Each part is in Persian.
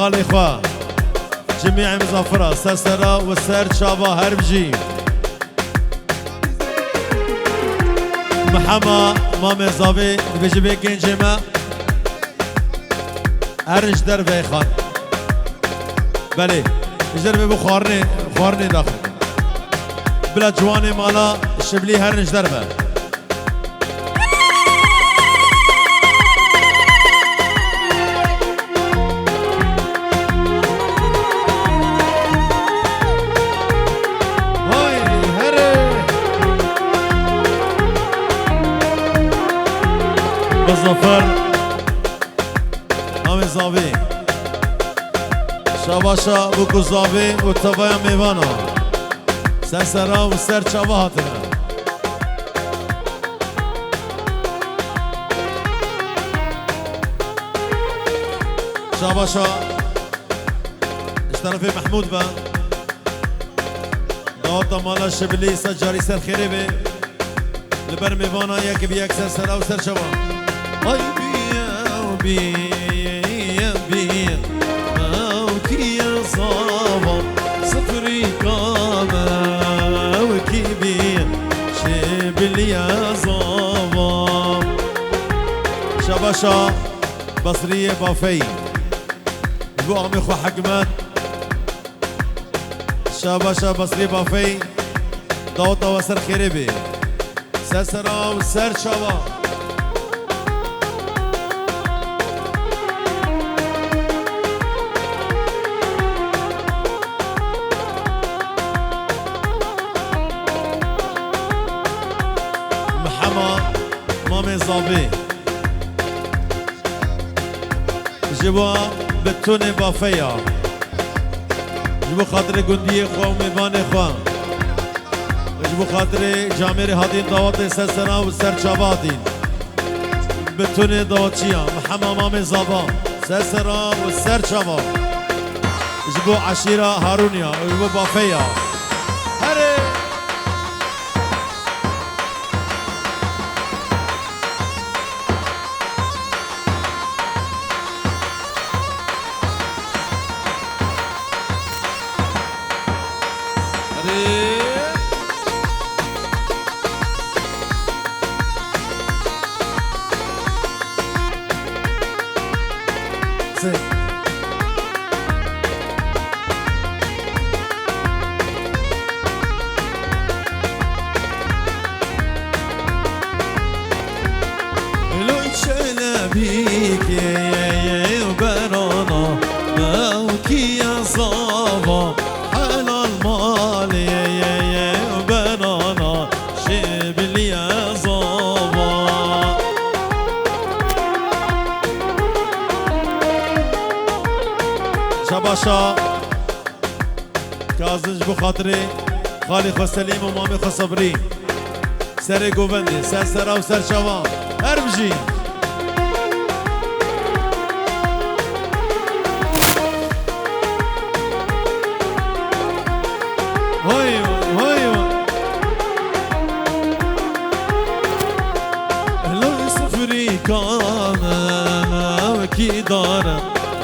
خالي خوا جميع مزافرة سرسرة والسر شابا هربجي محمد مامي زابي بجيبي كنجمة هرنج دربي خان بله جربي بو خوارني داخل بلا جواني مالا الشبلي هرنج دربه مظفر همه زاوی شباشا بکو زاوی و طبایا میوانا سرسرا و سر چاوا هاتنه شباشا اشترفي محمود با داوتا مالا شبلی سجاری سر خیره بی لبر میوانا یک بی یک سرسرا و سر چاوا ay biya mawkiya zava sıfri kama وكيبيا شبليا زava شباشا بصرية بافي بو عمي خو حكمت شباشا بصري بافي دوطا وسر خيربي سرسرا وسر شبا مامي زابي جبوا بتوني بافيا جبوا خاطر قندية خوا وميباني خوا جبوا خاطر جاميري هادين دواتي سرسرا وسر شاباتين بتوني دواتشيا محمد مامي زابا سرسرا وسر شابا جبوا عشيرة هارونيا وجبوا بافيا هري بيك يا برانا موكي يا صابا حلال المال يا برانا شبل يا صابا شباشا كازنج بخاطري خالي خو سليم ومامي خو صبري سري قوبندي سر سرا وسر شوان اربجي موكي دارم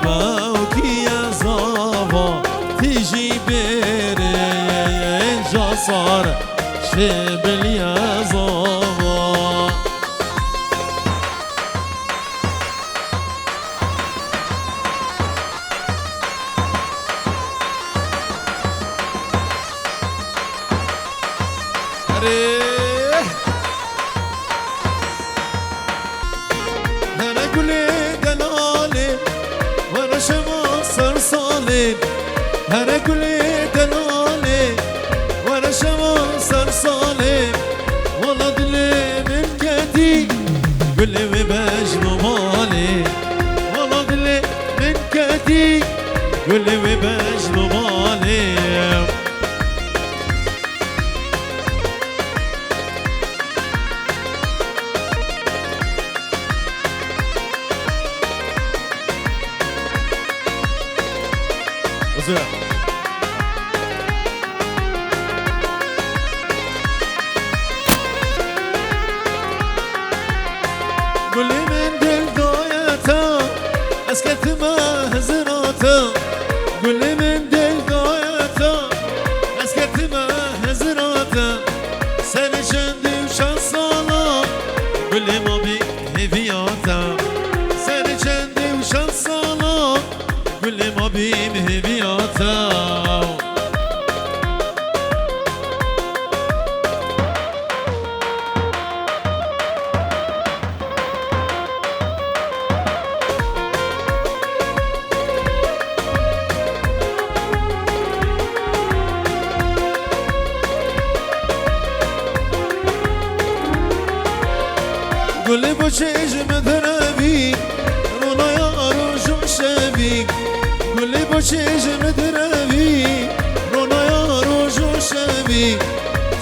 موكي يا زافا تيجي بيري جسار شبل يا زافا هر گلی دلاله ور شما سر ساله والا دل من کدی گل و بجنو ماله والا دل من کدی گل و بجنو ماله قولي من دل دايتا اسكت ما هزراتا كل ما بيمه بياتا قولي بوشيش مدربي رونا يا روجو شبي قولي بوشيش مدربي رونا يا روجو شبي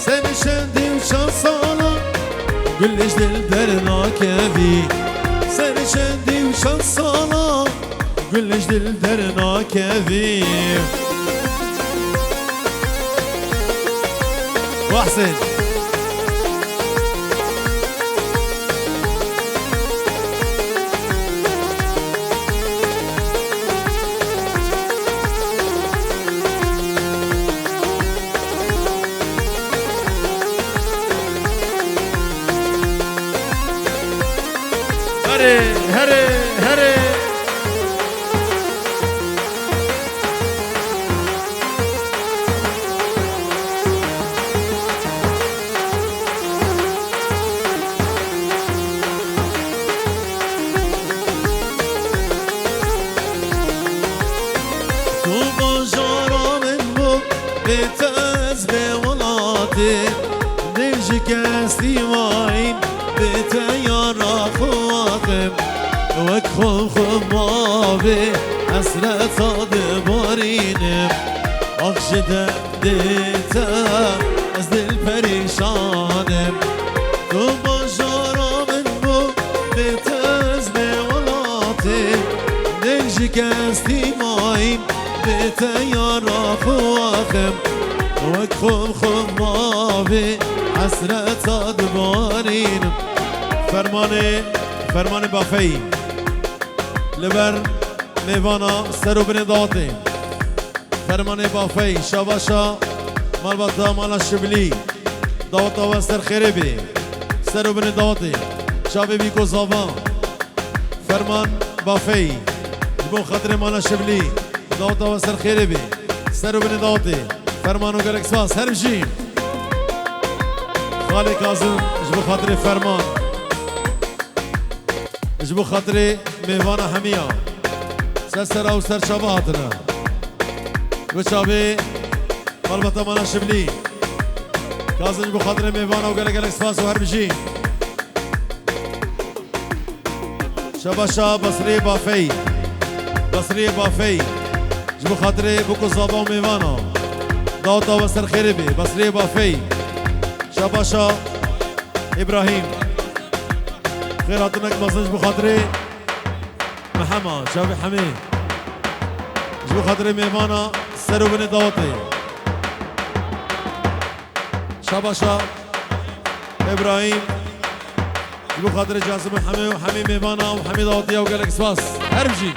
سني شندي وشان صالا قوليش دل درنا كبي سني شندي وشان صالا قوليش دل درنا كبي واحسن هري هري هري تو بجارا من بو بتاز بولاتي دلجي كاستي واين بتيارا خواطم وكخو خمابي حسرة صاد بارينم أخشد ديتا از دل پریشانم تو بجارا من بو بتاز بولاتي دلجي كاستي واين بتيارا خواطم وكخو خمابي حسرة صاد بارينم فرمان بافی لبر میوانا سر و بنداتی فرمان بافی شاباشا مال بطا مالا شبلی داوتا و سر خیره بی سر و بنداتی شابی بی گزاوان فرمان بافی جبو خطر مالا شبلی داوتا و سر خیره بی سر و بنداتی فرمانو گلک ساس هر بجیم خالی کازم جبو خاطر فرمان جبو خاطر میوانا همیا سر او سر شابه هاتنا و شابه مالبتا مانا شبلی کازم جبو خاطر میوانا و گلک سپاس و هر بجیم شاباشا بصری بافی بصری بافی جبو خاطر بکو زابا و میوانا داوتا و سر خیره بی بصری بافی شاباشا ابراهیم خيراتنك مصنج بخاطري محمد شابي حميد جبو خاطري ميمانا سرو بني داوتي شاباشا ابراهيم جبو خاطري جاسم حميد وحمي ميمانا وحمي داوتي وقالك سباس هربجي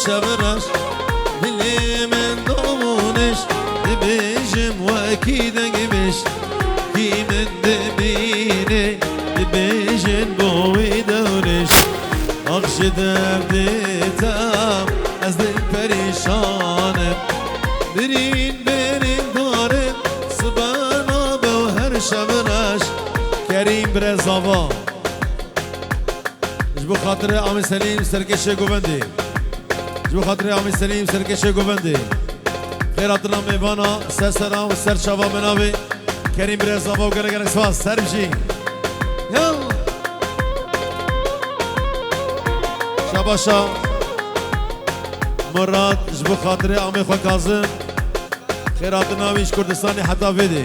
شبرش دلی من دامونش دبیجم و اکی دگمش کی من دبینه دبیجن بوی دونش آخش دردتم از دل پریشانم برين برين دارن سبانا بوهر شبرش كريم برزاوا جبو خاطر عمي سليم سركشي گوبندي جبو خاطر عمي سليم سركشي گوبندي خيراتنا ميوانا سرسرا و سر شباب مناوي كريم برزاوا و گره گره سواس سر بشي يلا شباشا مراد جبو خاطر عمي خو كاظم خيراتنا ويش كردستاني حتى فيدي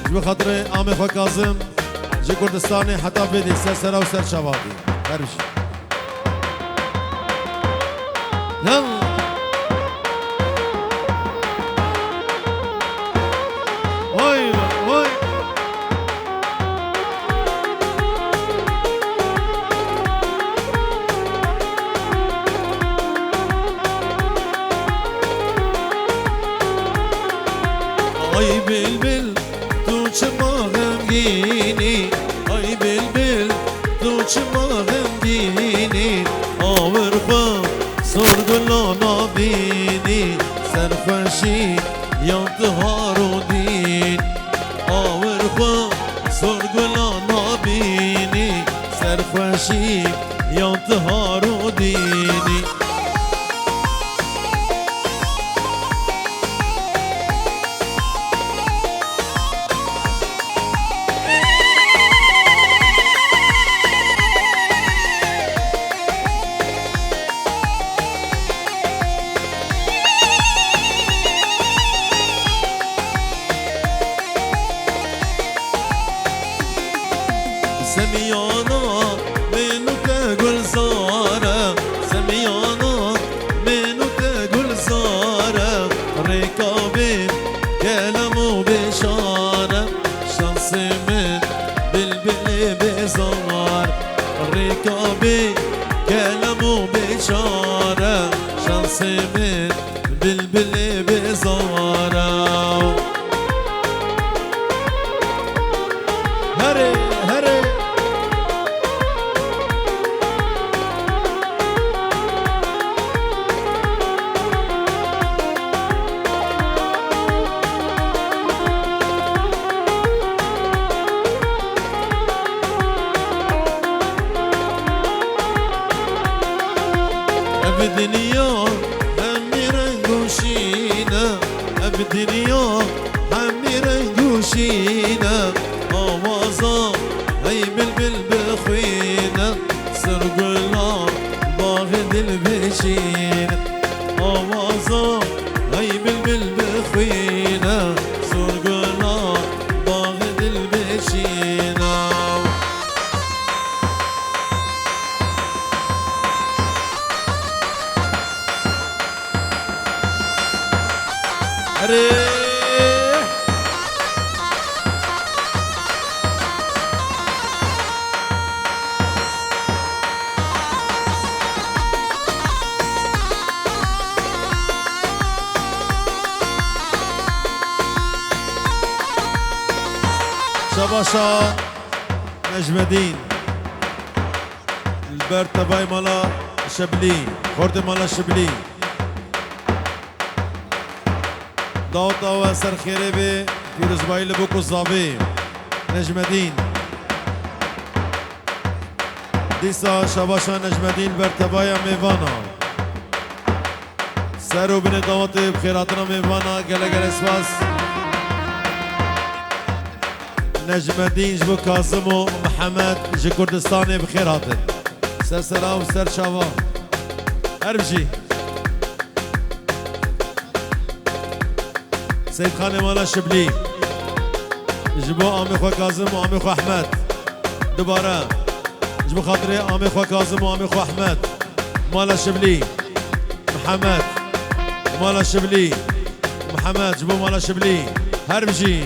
جبو خاطر عمي خو كاظم جي كردستاني حتى فيدي سرسرا و سر شبابي سر بشي يلا وای وای Ay bülbül tuğçıma gemgini Ay bülbül tuğçıma gemgini Avırfa sorgulana beni Serfeşi yantı harudin Avırfa sorgulana beni Serfeşi yantı harudini سميانا منك گلزاره سميانا منك گلزاره رکابی کلم و بشاره شانس من بلبل بزار رکابی کلم و بشاره شانس من بلبل بزاره هره هره الدنيا همي رنگوشينا الدنيا همي رنگوشينا آوازا هي بلبل بخوينا سرقلا باغ دل بشينا آوازا هي بلبل بخوينا سرقلا باغ دل بشينا هره شباشا نجم الدين البرد تبعي مالا شبلي خورد مالا شبلي داوت و سر خیره به پیروزبایی لبوک زابی نجم الدین دیسا شباشا نجم الدین برتبای میوانا سر و بین داوت بخیراتنا میوانا گله گله سواس نجم الدین جبو کاظم و محمد جی کردستان بخیراتن سر سرا و سر شاوا هر بجی سيد خاني مالا شبلي جبو عمي خو كاظم وعمي خو احمد دوباره جبو خاطري عمي خو كاظم وعمي خو احمد مالا شبلي محمد مالا شبلي محمد جبو مالا شبلي هربجي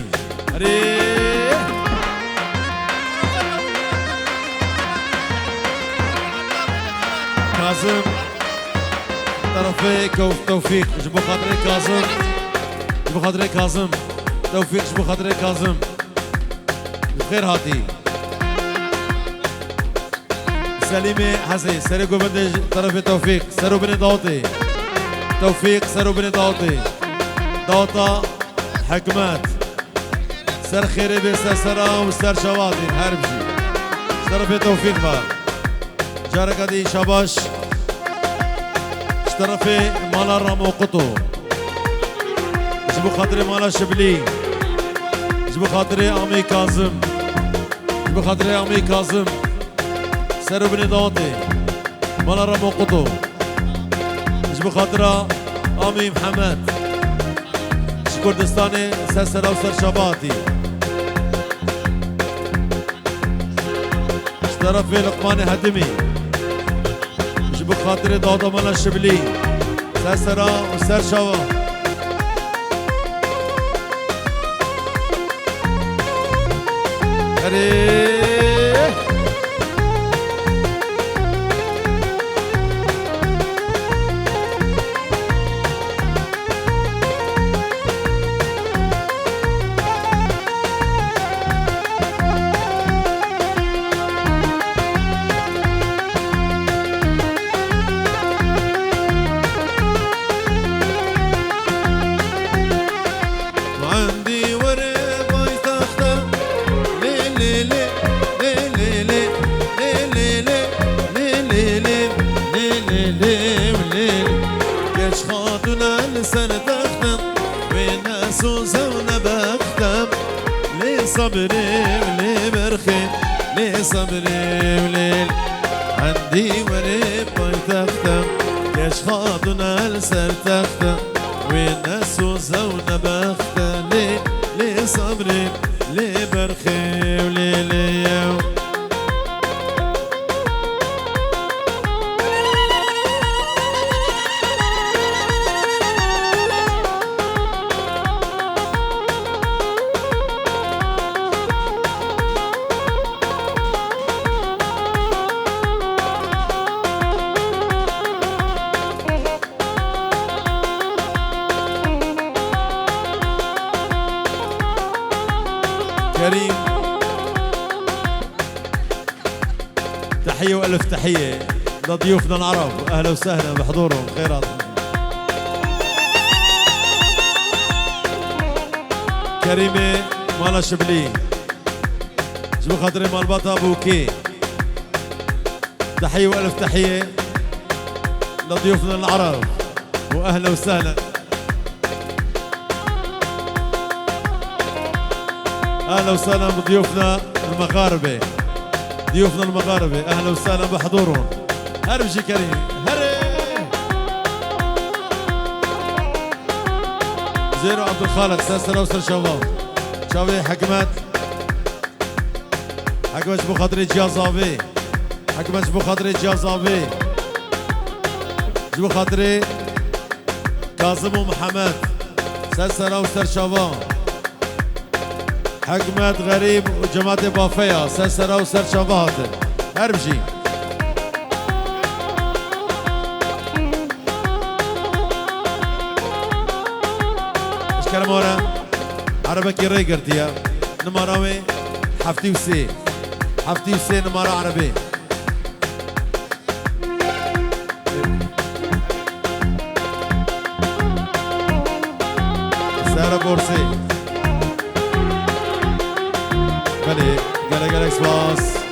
هري كاظم طرفي كوف توفيق جبو خاطري كاظم جبو خاطري كاظم توفيق جبو خاطري كاظم بخير هاتي سليمي حسي سري قوبندج طرفي توفيق سرو بني داوتي توفيق سرو بني داوتي دوطا حكمات سر خيري بسر سرا وسر شوادين هربجي اشترف توفيق با جارك دي شباش اشترفي مالا رامو قطو جبو خاطري مالا شبلي جبو خاطري عمي كاظم جبو خاطري عمي كاظم سرو بني دوطي مالا رامو قطو جبو خاطرة عمي محمد كردستاني سر و سر شباتي اشترف في لقمان هدمي جبو خاطري دادا مالا الشبلي سر و سر شبا صبري ولي برخي لي صبري وليل عندي وريب بايتختم ياش خاطنا لسر تختم والناس وزونا بختم لي صبري لي برخي وليل كريم تحية وألف تحية لضيوفنا العرب أهلا وسهلا بحضورهم خيرات كريمة مالا شبلي جبو خاطري مال بطا بوكي تحية وألف تحية لضيوفنا العرب وأهلا وسهلا اهلا وسهلا بضيوفنا المغاربه ضيوفنا المغاربه اهلا وسهلا بحضورهم هربجي كريم هري زيرو عبد الخالق سلسله وسر شباب شباب حكمت بو خاطري جازافي حكمت بو خاطري جازافي بو خاطري كاظم ومحمد سلسله وسر شباب حكمت غريب وجماعة بافيا سلسلة وسر شبات هربجي ايش كلمونا عربك ريقرتيا نماراوي حفتي وسي نمارا عربي سارة بورسي بله گله گله سپاس